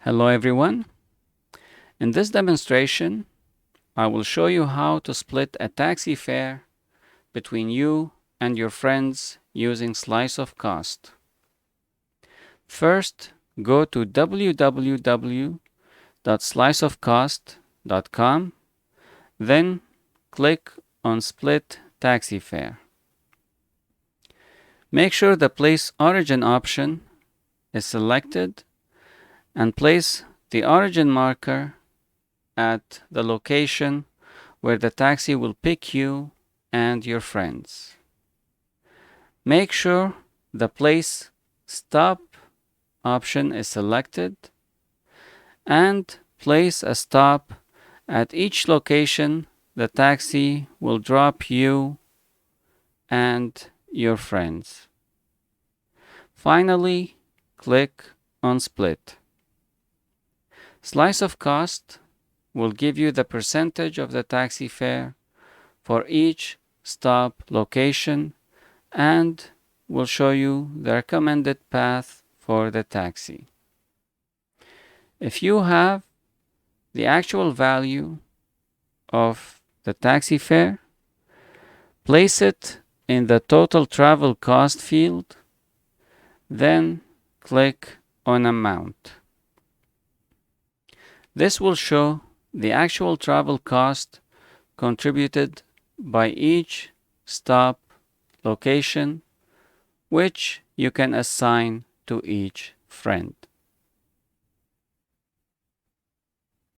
Hello everyone. In this demonstration, I will show you how to split a taxi fare between you and your friends using Slice of Cost. First, go to www.sliceofcost.com, then click on Split Taxi Fare. Make sure the Place Origin option is selected and place the origin marker at the location where the taxi will pick you and your friends. Make sure the Place Stop option is selected and place a stop at each location the taxi will drop you and your friends. Finally, click on Split. Slice of Cost will give you the percentage of the taxi fare for each stop location and will show you the recommended path for the taxi. If you have the actual value of the taxi fare, place it in the total travel cost field, then click on Amount. This will show the actual travel cost contributed by each stop location, which you can assign to each friend.